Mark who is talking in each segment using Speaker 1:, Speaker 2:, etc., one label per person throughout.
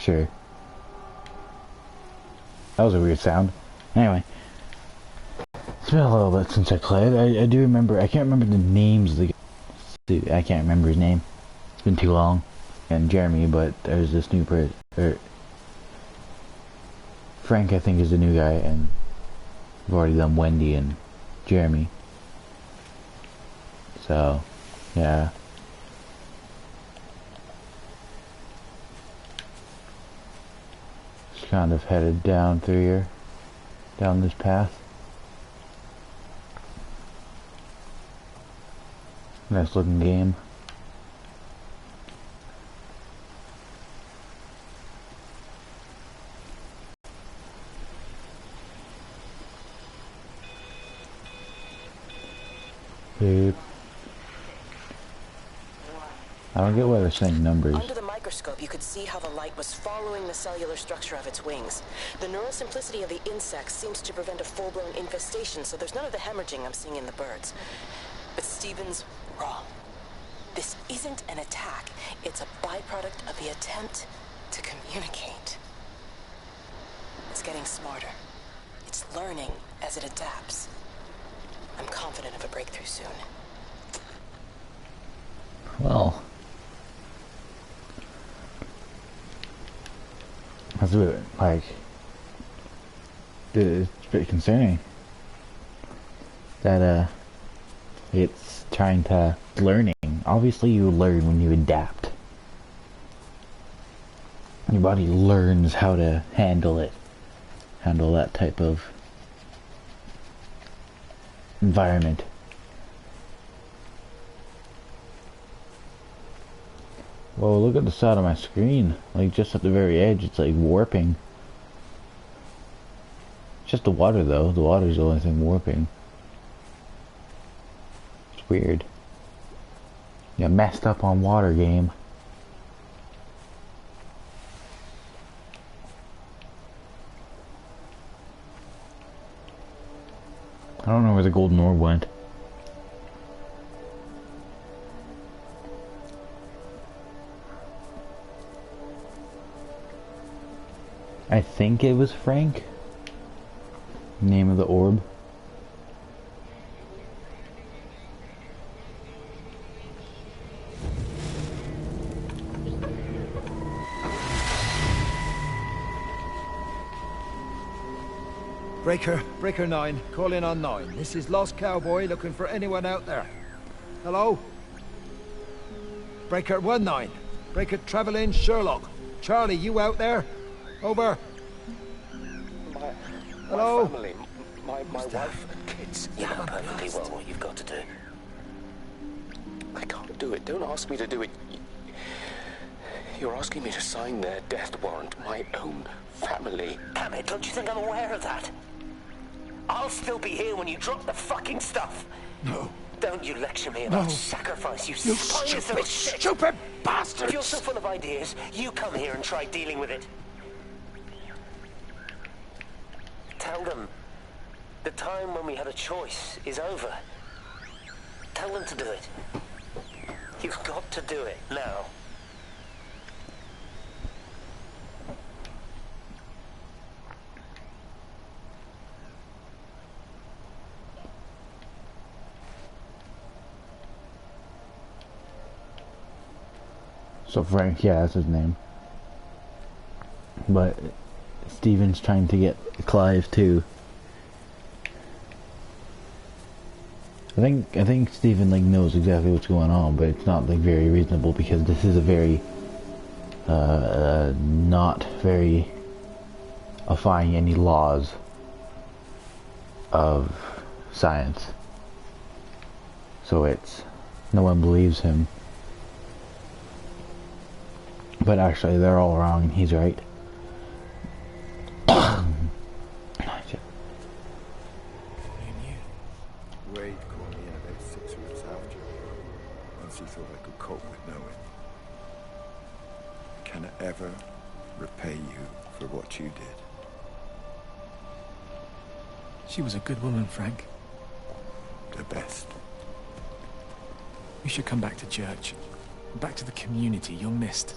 Speaker 1: Rapture. That was a weird sound. Anyway. It's been a little bit since I played. I do remember, I can't remember the names of the... I can't remember his name. It's been too long. And Jeremy, but there's this new person... Frank, I think, is the new guy, and we've already done Wendy and Jeremy. So, yeah. Just kind of headed down through here. Down this path. Nice looking game. Beep. I don't get why they're saying numbers.
Speaker 2: Under the microscope, you could see how the light was following the cellular structure of its wings. The neural simplicity of the insects seems to prevent a full-blown infestation, so there's none of the hemorrhaging I'm seeing in the birds. But Stephen's wrong. This isn't an attack. It's a byproduct of the attempt to communicate. It's getting smarter. It's learning as it adapts. I'm confident of a breakthrough soon.
Speaker 1: Well, that's a bit, like, it's a bit concerning that, it's trying to learning. Obviously you learn when you adapt. Your body learns how to handle it. Handle that type of environment. Whoa, look at the side of my screen. Like, just at the very edge, it's like warping. It's just the water, though. The water's the only thing warping. It's weird. You messed up on water, game. I don't know where the golden orb went. I think it was Frank. Name of the orb.
Speaker 3: Breaker 9, call in on 9. This is Lost Cowboy looking for anyone out there. Hello? Breaker 19. Breaker Travelin' Sherlock. Charlie, you out there? Over. Hello?
Speaker 4: My family, my wife and kids.
Speaker 2: You know perfectly well what you've got to do.
Speaker 4: I can't do it. Don't ask me to do it. You're asking me to sign their death warrant. My own family.
Speaker 2: Damn it, don't you think I'm aware of that? I'll still be here when you drop the fucking stuff.
Speaker 3: No.
Speaker 2: Don't you lecture me about sacrifice, you spineless little shit.
Speaker 3: Stupid bastard!
Speaker 2: If you're so full of ideas, you come here and try dealing with it. Tell them the time when we had a choice is over. Tell them to do it. You've got to do it now.
Speaker 1: So Frank, yeah, that's his name. But Stephen's trying to get Clive too. I think Stephen like knows exactly what's going on, but it's not like very reasonable because this is a very not very defying any laws of science. So it's no one believes him. But actually, they're all wrong, and he's right.
Speaker 3: Wade called me in about 6 weeks after. Once he thought I could cope with knowing. Can I ever repay you for what you did?
Speaker 5: She was a good woman, Frank.
Speaker 3: The best.
Speaker 5: You should come back to church. Back to the community. You're missed.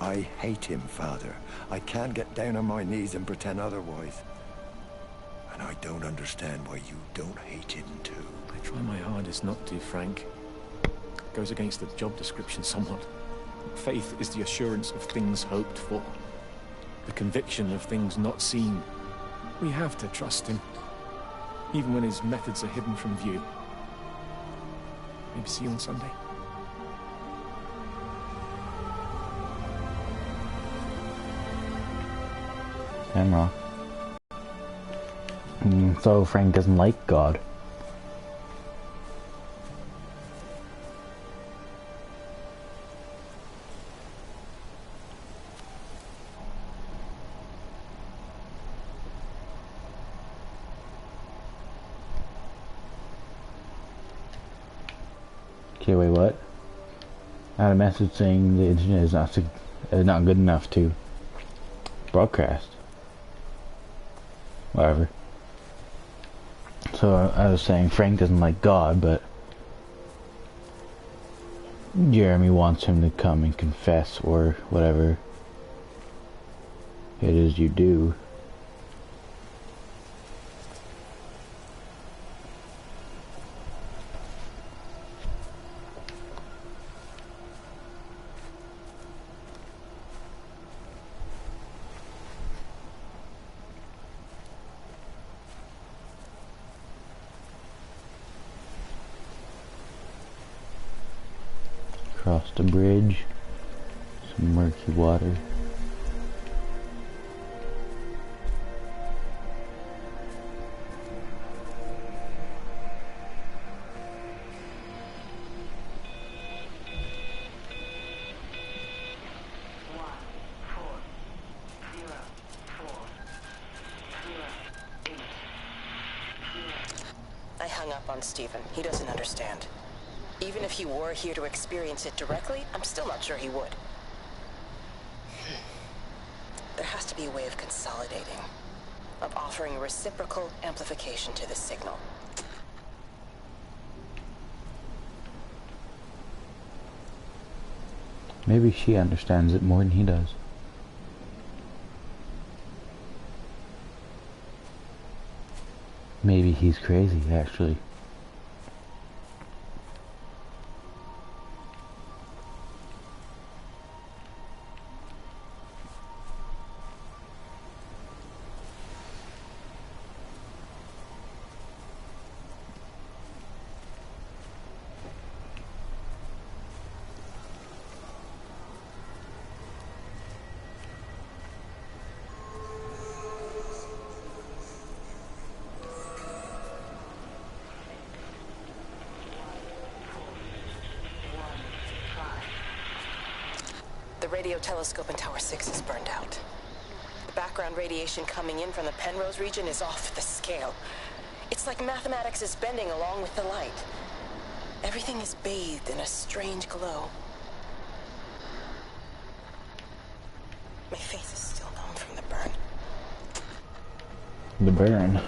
Speaker 3: I hate him, Father. I can't get down on my knees and pretend otherwise. And I don't understand why you don't hate him too.
Speaker 5: I try my hardest not to, Frank. It goes against the job description somewhat. Faith is the assurance of things hoped for. The conviction of things not seen. We have to trust him, even when his methods are hidden from view. Maybe see you on Sunday.
Speaker 1: I'm wrong. So Frank doesn't like God. Okay, wait, what? I had a message saying the internet is not good enough to broadcast. Whatever. So I was saying Frank doesn't like God, but Jeremy wants him to come and confess or whatever it is you do. Across the bridge, some murky water.
Speaker 2: I hung up on Stephen. He doesn't understand. Even if he were here to experience it directly, I'm still not sure he would. There has to be a way of consolidating, of offering reciprocal amplification to the signal.
Speaker 1: Maybe she understands it more than he does. Maybe he's crazy, actually.
Speaker 2: The radio telescope in Tower 6 is burned out. The background radiation coming in from the Penrose region is off the scale. It's like mathematics is bending along with the light. Everything is bathed in a strange glow. My face is still numb from the burn.
Speaker 1: The burn.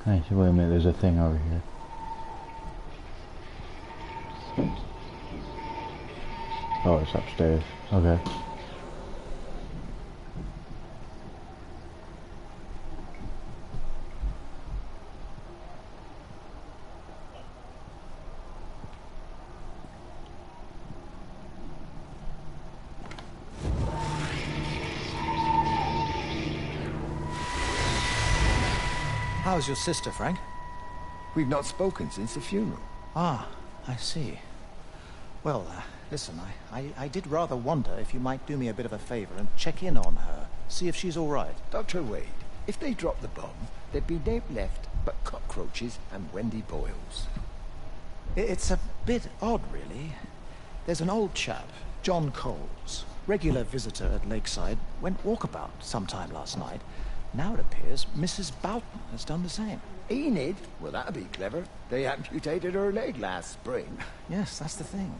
Speaker 1: Hey, wait a minute, there's a thing over here. Oh, it's upstairs. Okay.
Speaker 6: How's your sister, Frank?
Speaker 3: We've not spoken since the funeral.
Speaker 6: Ah, I see. Well, listen, I did rather wonder if you might do me a bit of a favor and check in on her, see if she's all right.
Speaker 3: Dr. Wade, if they dropped the bomb, there'd be no left but cockroaches and Wendy Boyles.
Speaker 6: It's a bit odd, really. There's an old chap, John Coles, regular visitor at Lakeside, went walkabout sometime last night. Now it appears Mrs. Boughton has done the same.
Speaker 3: Enid? Well, that'd be clever. They amputated her leg last spring.
Speaker 6: Yes, that's the thing.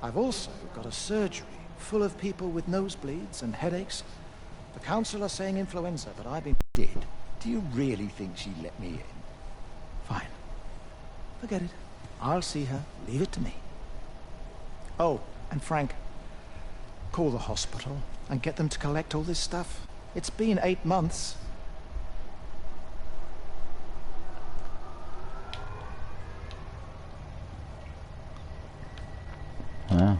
Speaker 6: I've also got a surgery full of people with nosebleeds and headaches. The council are saying influenza, but I've been dead.
Speaker 3: Do you really think she'd let me in?
Speaker 6: Fine. Forget it. I'll see her. Leave it to me. Oh, and Frank, call the hospital and get them to collect all this stuff. It's been 8 months.
Speaker 1: Wow.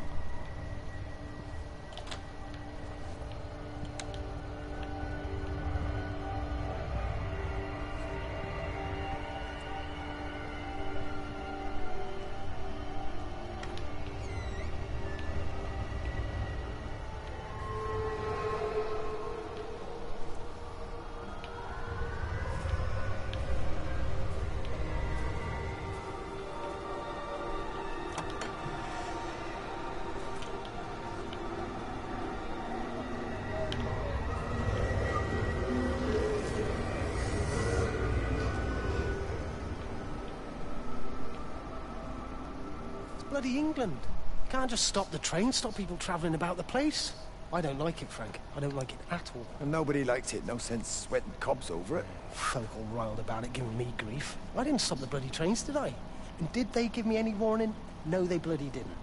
Speaker 7: Bloody England. You can't just stop the train, stop people travelling about the place. I don't like it, Frank. I don't like it at all.
Speaker 3: And nobody likes it. No sense sweating cobs over it.
Speaker 7: Folk all riled about it, giving me grief. I didn't stop the bloody trains, did I? And did they give me any warning? No, they bloody didn't.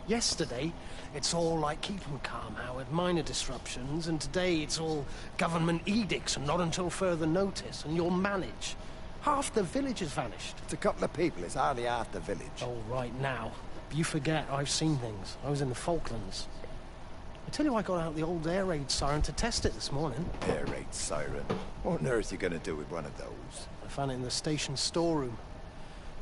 Speaker 7: Yesterday, it's all like keep 'em calm, Howard, minor disruptions, and today it's all government edicts and not until further notice, and you'll manage. Half the village has vanished.
Speaker 3: It's a couple of people. It's hardly half the village.
Speaker 7: Oh, right now. You forget, I've seen things. I was in the Falklands. I tell you, I got out the old air raid siren to test it this morning.
Speaker 3: Air raid siren. What on earth are you going to do with one of those?
Speaker 7: I found it in the station storeroom.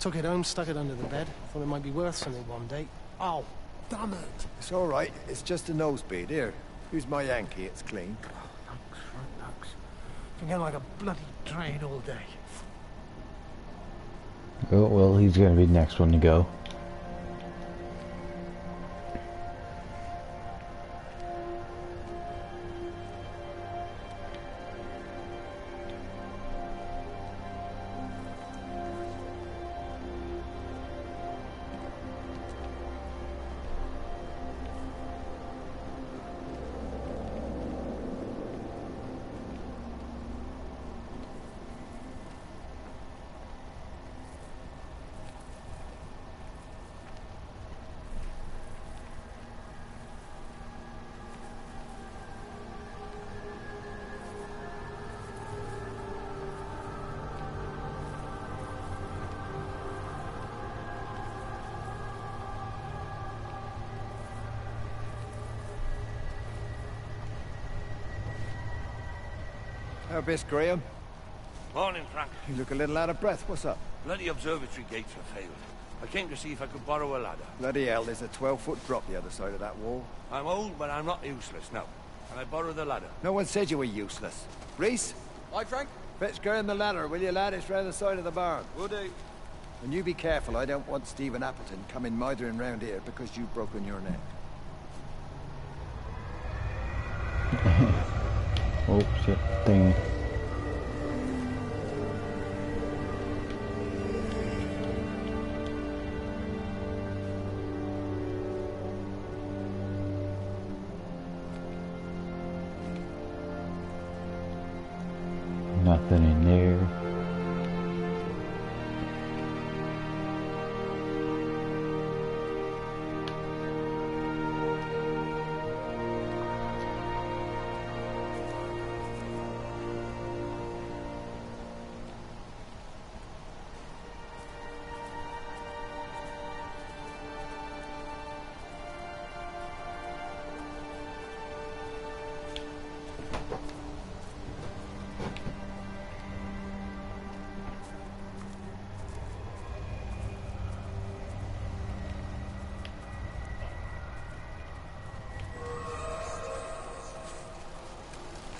Speaker 7: Took it home, stuck it under the bed. Thought it might be worth something one day. Oh, damn it.
Speaker 3: It's all right. It's just a nosebleed. Here, use my Yankee. It's clean.
Speaker 7: Thanks. Been getting like a bloody train all day.
Speaker 1: Oh, well, he's gonna be the next one to go.
Speaker 3: Miss Graham.
Speaker 8: Morning, Frank.
Speaker 3: You look a little out of breath. What's up?
Speaker 8: Bloody observatory gates have failed. I came to see if I could borrow a ladder.
Speaker 3: Bloody hell, there's a 12-foot drop the other side of that wall.
Speaker 8: I'm old, but I'm not useless. Now, can I borrow the ladder?
Speaker 3: No one said you were useless. Reese?
Speaker 9: Hi, Frank.
Speaker 3: Fetch Graham the ladder, will you, lad? It's round the side of the barn.
Speaker 9: Will do.
Speaker 3: And you be careful. I don't want Stephen Appleton coming mithering round here because you've broken your neck.
Speaker 1: Oh, shit. Thing. Nothing in there.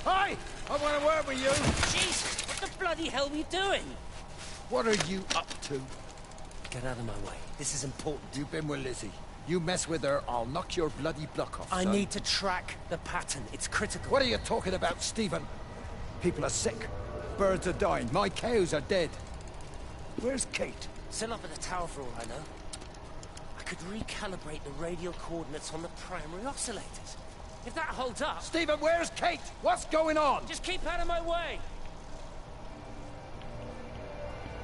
Speaker 3: Hi! I want to work with you.
Speaker 10: Jesus, what the bloody hell are you doing?
Speaker 3: What are you up to?
Speaker 10: Get out of my way. This is important.
Speaker 3: You've been with Lizzie. You mess with her, I'll knock your bloody block off,
Speaker 10: I
Speaker 3: son.
Speaker 10: need to track the pattern. It's critical.
Speaker 3: What are you talking about, Stephen? People are sick. Birds are dying. My cows are dead. Where's Kate?
Speaker 10: Still up at the tower for all I know. I could recalibrate the radial coordinates on the primary oscillators. If that holds up,
Speaker 3: Stephen, where's Kate? What's going on?
Speaker 10: just keep out of my way.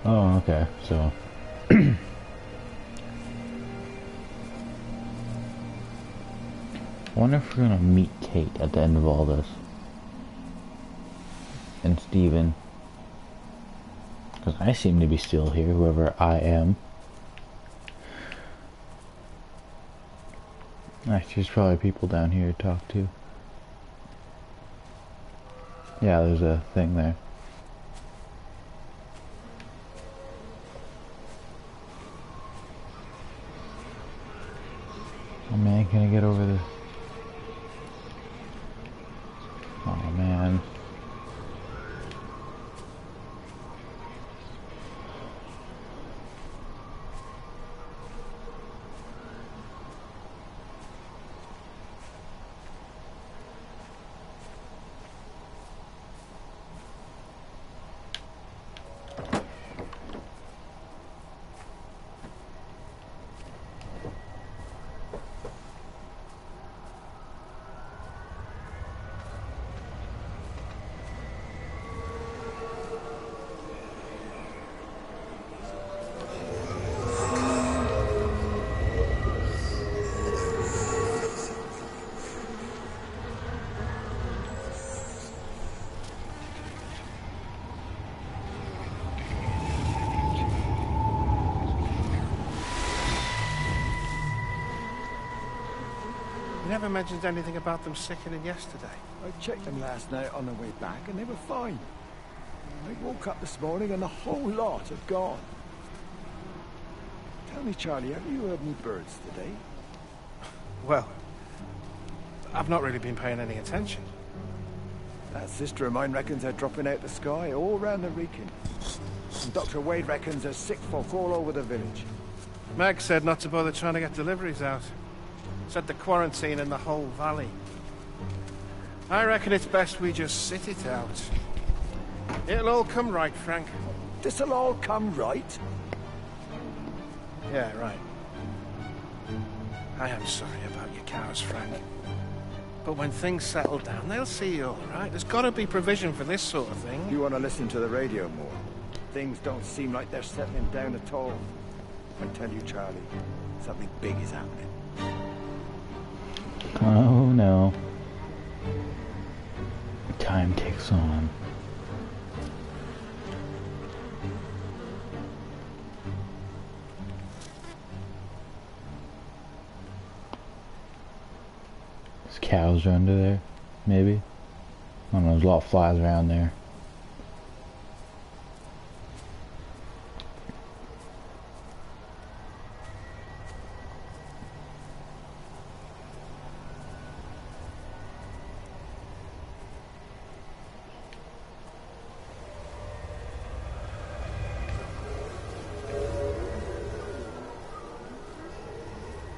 Speaker 1: Oh, okay, so... I wonder if we're gonna meet Kate at the end of all this. And Steven. Because I seem to be still here, whoever I am. Actually, there's probably people down here to talk to. Yeah, there's a thing there. Oh man, can I get over this? Oh man.
Speaker 9: You never mentioned anything about them sickening yesterday.
Speaker 3: I checked them last night on the way back and they were fine. I woke up this morning and the whole lot had gone. Tell me, Charlie, have you heard any birds today?
Speaker 9: Well, I've not really been paying any attention.
Speaker 3: That sister of mine reckons they're dropping out the sky all round the Wrekin. And Dr. Wade reckons there's sick folk all over the village.
Speaker 9: Meg said not to bother trying to get deliveries out. Said the quarantine in the whole valley. I reckon it's best we just sit it out. It'll all come right, Frank.
Speaker 3: This'll all come right.
Speaker 9: Yeah, right. I am sorry about your cows, Frank. But when things settle down, they'll see you all right. There's got to be provision for this sort of thing.
Speaker 3: You want to listen to the radio more? Things don't seem like they're settling down at all. I tell you, Charlie, something big is happening.
Speaker 1: Oh no. Time ticks on. There's cows are under there, maybe? I don't know, there's a lot of flies around there.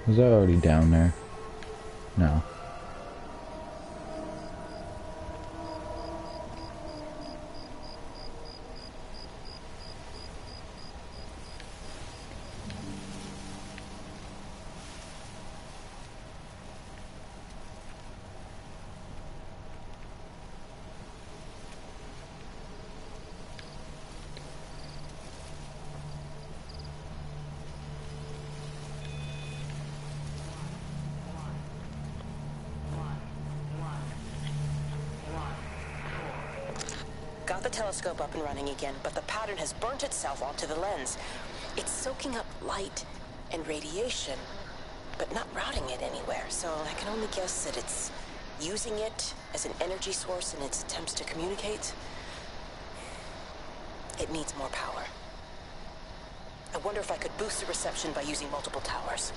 Speaker 1: Was I already down there? No.
Speaker 2: Got the telescope up and running again, but the pattern has burnt itself onto the lens. It's soaking up light and radiation, but not routing it anywhere, so I can only guess that it's using it as an energy source in its attempts to communicate. It needs more power. I wonder if I could boost the reception by using multiple towers.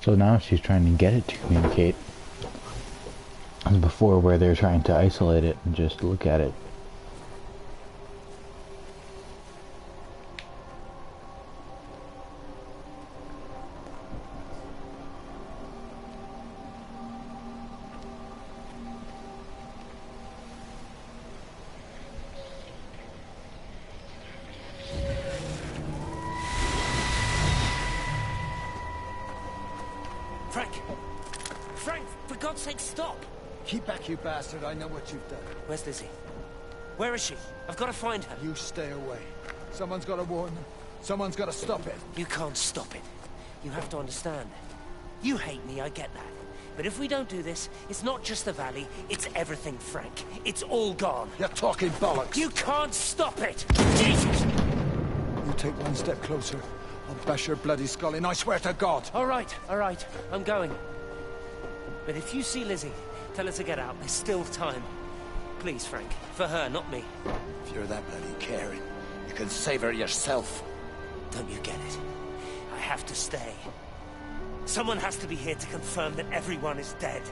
Speaker 1: So now she's trying to get it to communicate. As before, where they're trying to isolate it and just look at it.
Speaker 10: Frank, God's sake, stop!
Speaker 3: Keep back, you bastard. I know what you've done.
Speaker 10: Where's Lizzie? Where is she? I've got to find her.
Speaker 3: You stay away. Someone's got to warn them. Someone's got to stop it.
Speaker 10: You can't stop it. You have to understand. You hate me, I get that. But if we don't do this, it's not just the valley, it's everything, Frank. It's all gone.
Speaker 3: You're talking bollocks.
Speaker 10: You can't stop it! Jesus!
Speaker 3: You take one step closer, I'll bash your bloody skull in, I swear to God.
Speaker 10: All right, I'm going. But if you see Lizzie, tell her to get out. There's still time. Please, Frank. For her, not me.
Speaker 3: If you're that bloody caring, you can save her yourself.
Speaker 10: Don't you get it? I have to stay. Someone has to be here to confirm that everyone is dead.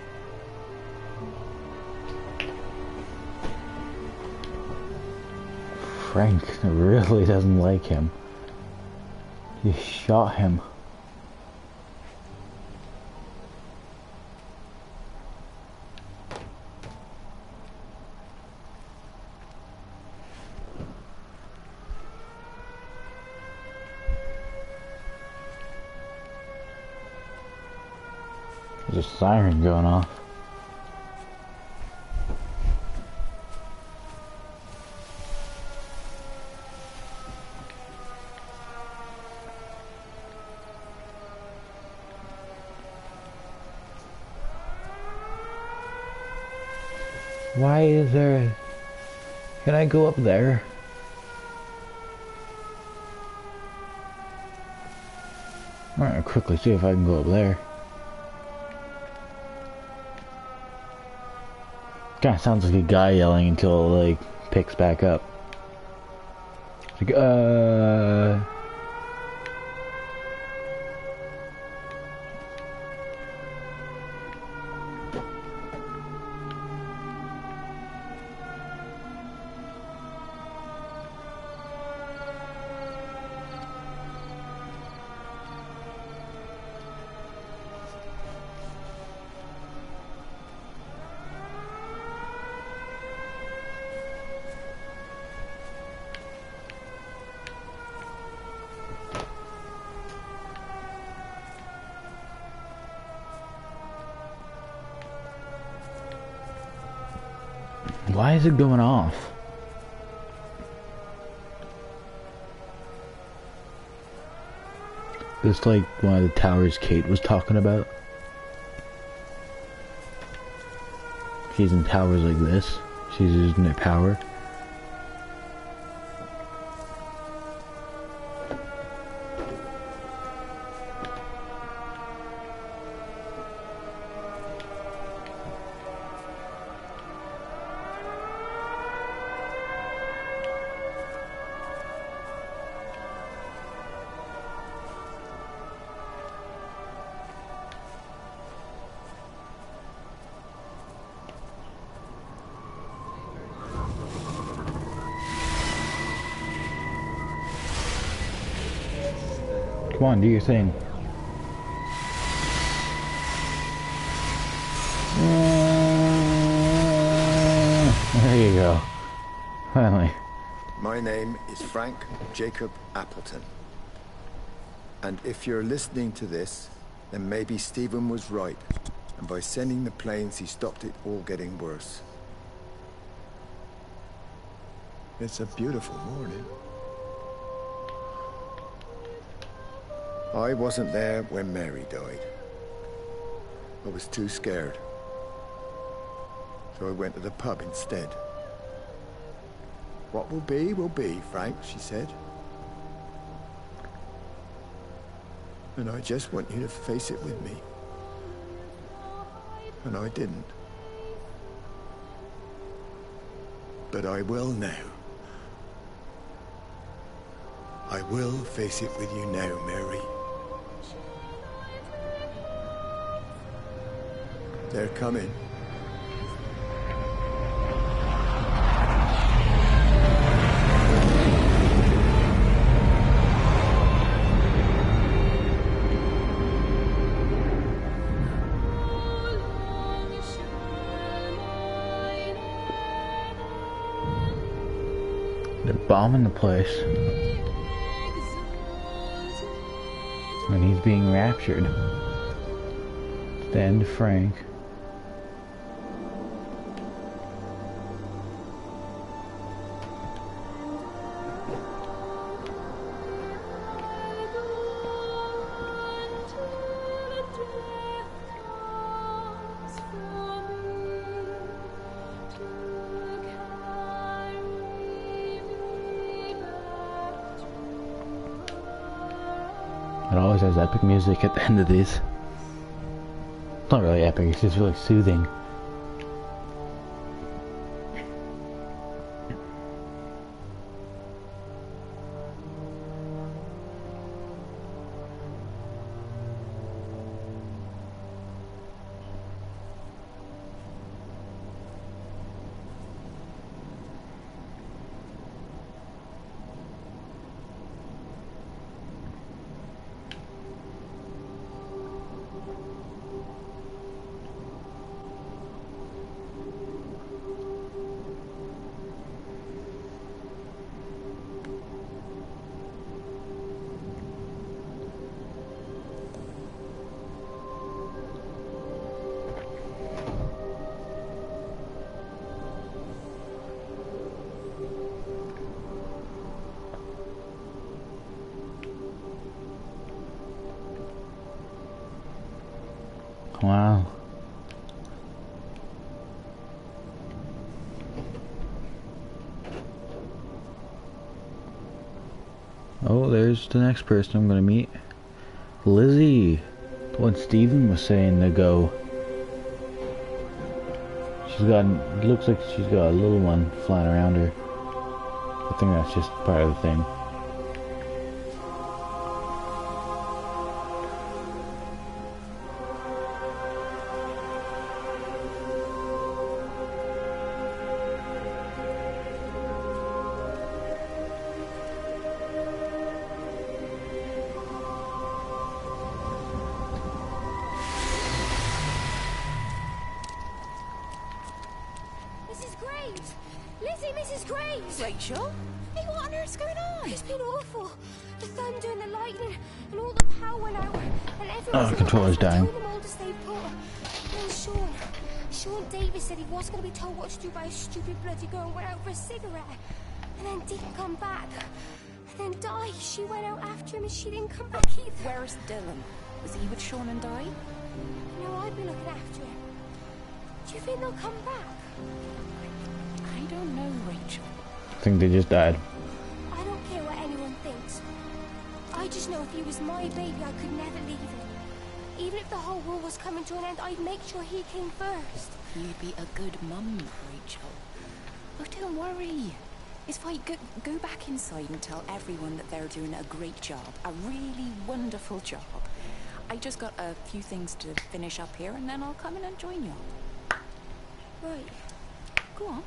Speaker 1: Frank really doesn't like him. He shot him. There's a siren going off. Why is there... Can I go up there? Alright, I'll quickly see if I can go up there. Kinda sounds like a guy yelling until it, like, picks back up. Like, why is it going off? It's like one of the towers Kate was talking about. She's in towers like this. She's using their power. Come on, do your thing. There you go. Finally.
Speaker 3: My name is Frank Jacob Appleton. And if you're listening to this, then maybe Stephen was right. And by sending the planes, he stopped it all getting worse. It's a beautiful morning. I wasn't there when Mary died. I was too scared. So I went to the pub instead. What will be, Frank, she said. And I just want you to face it with me. And I didn't. But I will now. I will face it with you now, Mary. They're coming.
Speaker 1: They're bombing the place. And he's being raptured. Stand Frank. It always has epic music at the end of these. It's not really epic, it's just really soothing. Wow. Oh, there's the next person I'm gonna meet. Lizzie. The one Steven was saying to go. She's got, looks like she's got a little one flying around her. I think that's just part of the thing.
Speaker 11: Mrs. Graves! Rachel? Hey, what on earth's going on? It's been awful. The thunder and the lightning and all the power went out and everyone's
Speaker 1: the controller's dying.
Speaker 11: told them all to stay put. And then Sean Davis said he was going to be told what to do by a stupid bloody girl and went out for a cigarette. And then didn't come back. And then Di, she went out after him and she didn't come back either.
Speaker 12: Where's Dylan? Was he with Sean and Di?
Speaker 11: No, I've been looking after him. Do you think they'll come back?
Speaker 12: I don't know, Rachel.
Speaker 1: I think they just died.
Speaker 11: I don't care what anyone thinks. I just know if he was my baby, I could never leave him. Even if the whole world was coming to an end, I'd make sure he came first.
Speaker 12: You'd be a good mum, Rachel. Oh, don't worry. It's fine. Go back inside and tell everyone that they're doing a great job. A really wonderful job. I just got a few things to finish up here, and then I'll come in and join you.
Speaker 11: Right.
Speaker 12: Go on.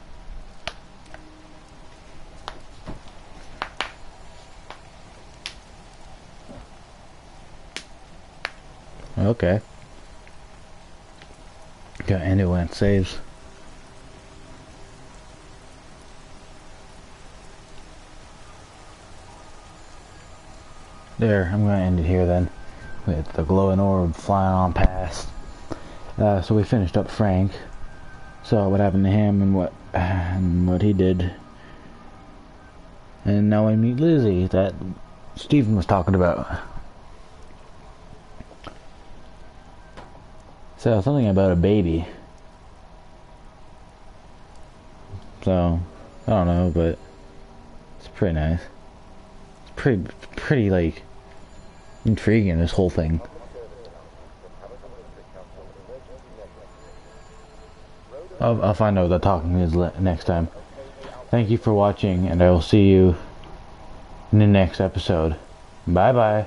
Speaker 1: Okay. Gotta end it when it saves. There, I'm gonna end it here then. With the glowing orb flying on past. So we finished up Frank. Saw what happened to him and what he did. And now we meet Lizzie that Stephen was talking about. So something about a baby. So I don't know, but it's pretty nice. It's pretty like intriguing, this whole thing. I'll find out what the talking is next time. Thank you for watching, and I will see you in the next episode. Bye bye.